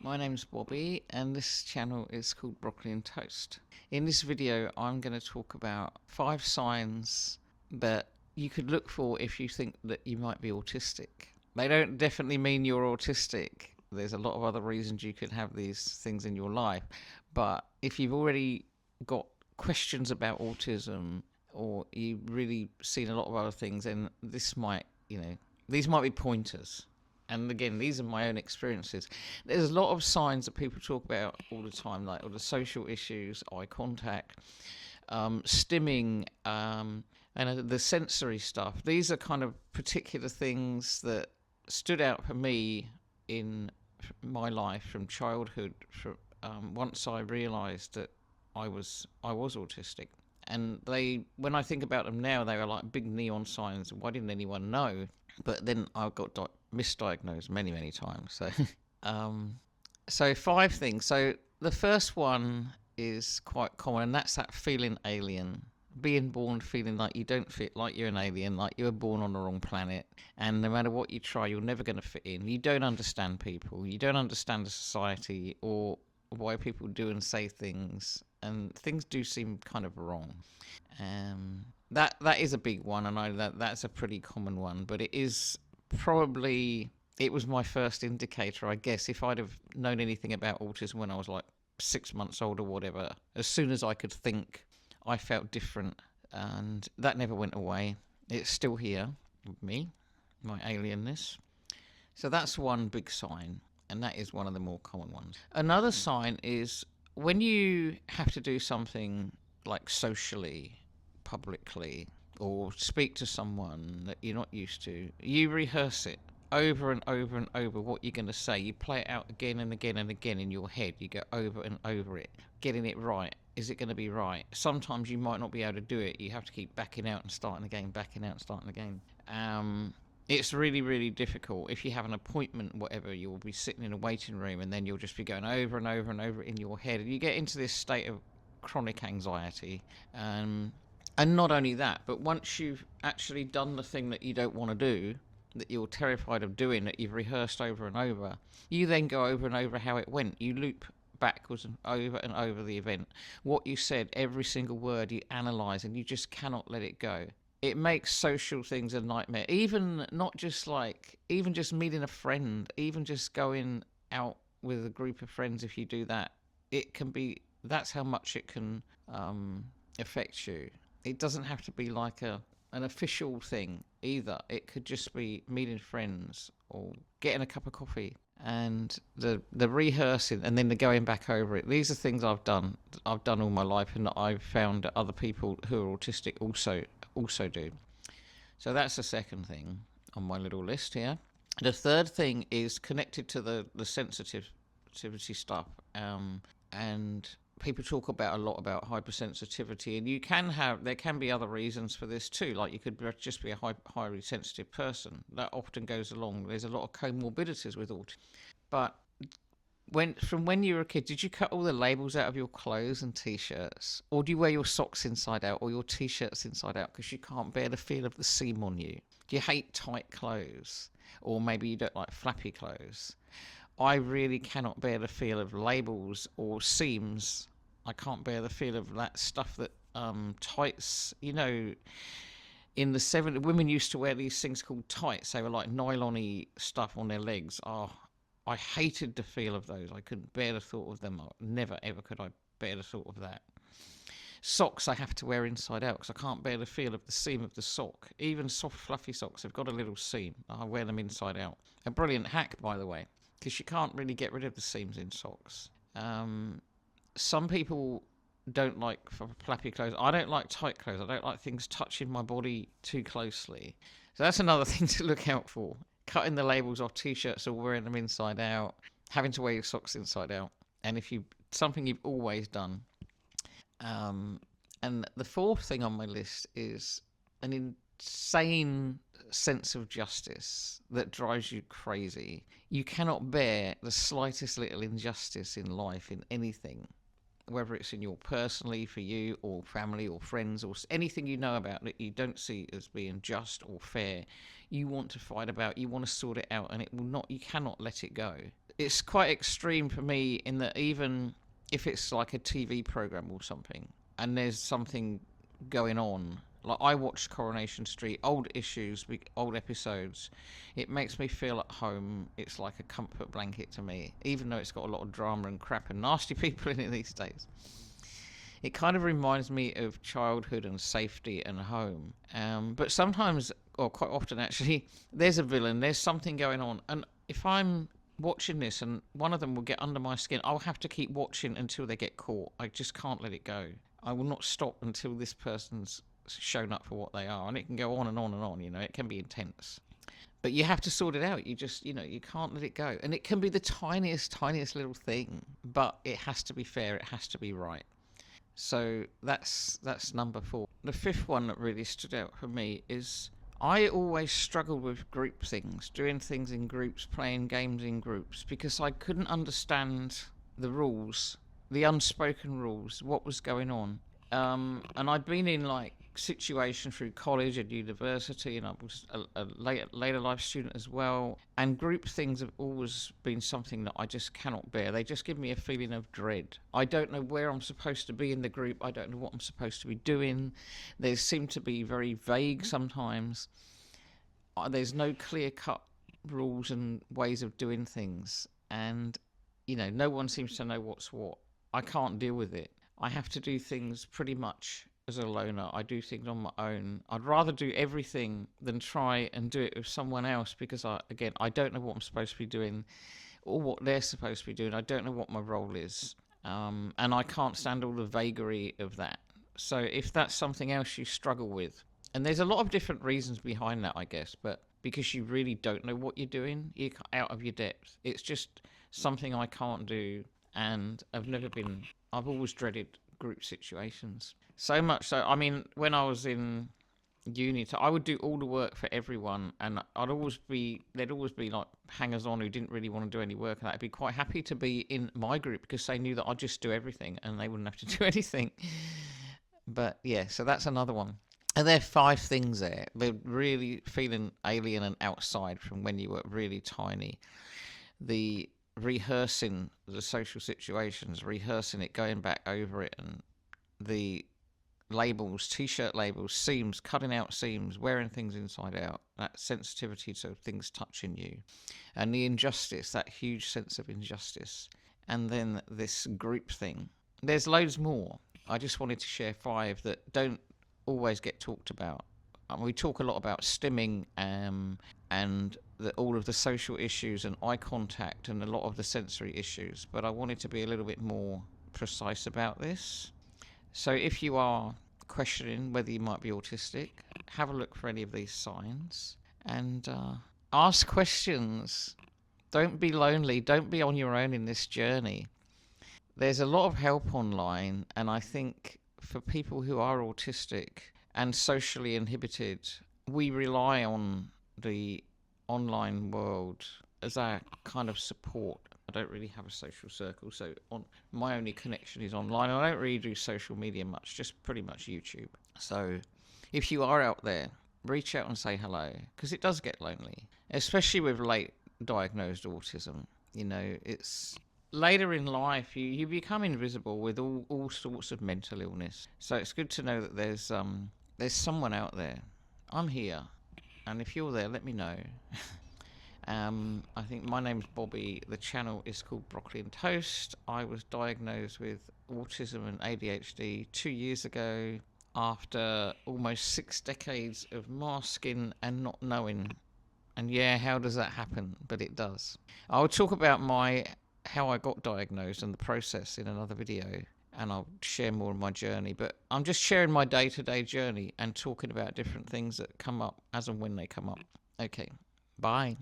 My name's Bobby and this channel is called Broccoli and Toast. In this video I'm going to talk about 5 signs that you could look for if you think that you might be autistic. They don't definitely mean you're autistic. There's a lot of other reasons you could have these things in your life, but if you've already got questions about autism or you've really seen a lot of other things, then these might be pointers. And again, these are my own experiences. There's a lot of signs that people talk about all the time, like all the social issues, eye contact, stimming, and the sensory stuff. These are kind of particular things that stood out for me in my life from childhood. Once I realised that I was autistic, and when I think about them now, they were like big neon signs. Why didn't anyone know? But then I got misdiagnosed many times. So 5 things. So the first one is quite common, and that's that feeling alien. Being born feeling like you don't fit, like you're an alien, like you were born on the wrong planet, and no matter what you try, you're never going to fit in. You don't understand people. You don't understand the society or why people do and say things, and things do seem kind of wrong. That is a big one, and I know that's a pretty common one, but it was my first indicator, I guess. If I'd have known anything about autism when I was like 6 months old or whatever, as soon as I could think, I felt different, and that never went away. It's still here with me, my alienness. So that's one big sign, and that is one of the more common ones. Another sign is when you have to do something like socially, publicly, or speak to someone that you're not used to, you rehearse it over and over and over what you're going to say. You play it out again and again and again in your head. You go over and over it, getting it right. Is it going to be right? Sometimes you might not be able to do it. You have to keep backing out and starting again, backing out and starting again. It's really difficult. If you have an appointment, whatever, you'll be sitting in a waiting room and then you'll just be going over and over and over in your head, and you get into this state of chronic anxiety. And not only that, but once you've actually done the thing that you don't want to do, that you're terrified of doing, that you've rehearsed over and over, you then go over and over how it went. You loop backwards and over the event. What you said, every single word, you analyse, and you just cannot let it go. It makes social things a nightmare. Even just meeting a friend, even just going out with a group of friends, if you do that, that's how much it can affect you. It doesn't have to be like an official thing either. It could just be meeting friends or getting a cup of coffee, and the rehearsing and then the going back over it. These are things I've done all my life, and that I've found that other people who are autistic also do. So that's the second thing on my little list here. The third thing is connected to the sensitivity stuff, and people talk a lot about hypersensitivity, and there can be other reasons for this too. Like you could just be a highly sensitive person. That often goes along. There's a lot of comorbidities with autism. But from when you were a kid, did you cut all the labels out of your clothes and t-shirts, or do you wear your socks inside out or your t-shirts inside out because you can't bear the feel of the seam on you? Do you hate tight clothes, or maybe you don't like flappy clothes? I really cannot bear the feel of labels or seams. I can't bear the feel of that stuff that tights. In the 70s, women used to wear these things called tights. They were like nylon-y stuff on their legs. Oh, I hated the feel of those. I couldn't bear the thought of them. Never ever could I bear the thought of that. Socks I have to wear inside out because I can't bear the feel of the seam of the sock. Even soft fluffy socks have got a little seam. I wear them inside out. A brilliant hack, by the way, because you can't really get rid of the seams in socks. Some people don't like flappy clothes. I don't like tight clothes. I don't like things touching my body too closely. So that's another thing to look out for. Cutting the labels off t-shirts or wearing them inside out, having to wear your socks inside out, and something you've always done. And the fourth thing on my list is an insane sense of justice that drives you crazy. You cannot bear the slightest little injustice in life, in anything, whether it's in your personally, for you, or family, or friends, or anything you know about that you don't see as being just or fair. You want to fight about, you want to sort it out, and you cannot let it go. it's quite extreme for me in that even if it's like a TV program or something, and there's something going on. Like I watch Coronation Street, old issues, old episodes. It makes me feel at home. It's like a comfort blanket to me, even though it's got a lot of drama and crap and nasty people in it these days. It kind of reminds me of childhood and safety and home. But sometimes, or quite often actually, there's a villain, there's something going on. And if I'm watching this and one of them will get under my skin, I'll have to keep watching until they get caught. I just can't let it go. I will not stop until this person's shown up for what they are. And it can go on and on and on, it can be intense. But you have to sort it out. You can't let it go. And it can be the tiniest little thing, but it has to be fair, it has to be right. So that's number 4. The 5th one that really stood out for me is I always struggled with group things, doing things in groups, playing games in groups, because I couldn't understand the rules, the unspoken rules, what was going on. And I'd been in like situations through college and university, and I was a later life student as well. And group things have always been something that I just cannot bear. They just give me a feeling of dread. I don't know where I'm supposed to be in the group. I don't know what I'm supposed to be doing. They seem to be very vague sometimes. There's no clear cut rules and ways of doing things, and no one seems to know what's what. I can't deal with it. I have to do things pretty much as a loner. I do things on my own. I'd rather do everything than try and do it with someone else, because I don't know what I'm supposed to be doing or what they're supposed to be doing. I don't know what my role is, and I can't stand all the vagary of that. So if that's something else you struggle with, and there's a lot of different reasons behind that, I guess, but because you really don't know what you're doing, you're out of your depth. It's just something I can't do, and I've always dreaded group situations. So much so, I mean, when I was in uni, I would do all the work for everyone, and there'd always be like hangers on who didn't really want to do any work, and I'd be quite happy to be in my group because they knew that I'd just do everything and they wouldn't have to do anything. But yeah, so that's another one. And there are 5 things there. They're really feeling alien and outside from when you were really tiny. The rehearsing the social situations, rehearsing it, going back over it, and the labels, t-shirt labels, seams, cutting out seams, wearing things inside out, that sensitivity to things touching you, and the injustice, that huge sense of injustice, and then this group thing. There's loads more. I just wanted to share 5 that don't always get talked about. We talk a lot about stimming, and all of the social issues and eye contact and a lot of the sensory issues, but I wanted to be a little bit more precise about this. So if you are questioning whether you might be autistic, have a look for any of these signs, and ask questions. Don't be lonely. Don't be on your own in this journey. There's a lot of help online, and I think for people who are autistic and socially inhibited, we rely on the online world as our kind of support. I don't really have a social circle, so my only connection is online. I don't really do social media much, just pretty much YouTube. So if you are out there, reach out and say hello, because it does get lonely, especially with late diagnosed autism. It's later in life you become invisible with all sorts of mental illness. So it's good to know that there's someone out there. I'm here, and if you're there, let me know. I think my name's Bobby. The channel is called Broccoli and Toast. I was diagnosed with autism and ADHD 2 years ago, after almost 6 decades of masking and not knowing. And yeah, how does that happen? But it does. I'll talk about how I got diagnosed and the process in another video, and I'll share more of my journey. But I'm just sharing my day-to-day journey and talking about different things that come up as and when they come up. Okay, bye.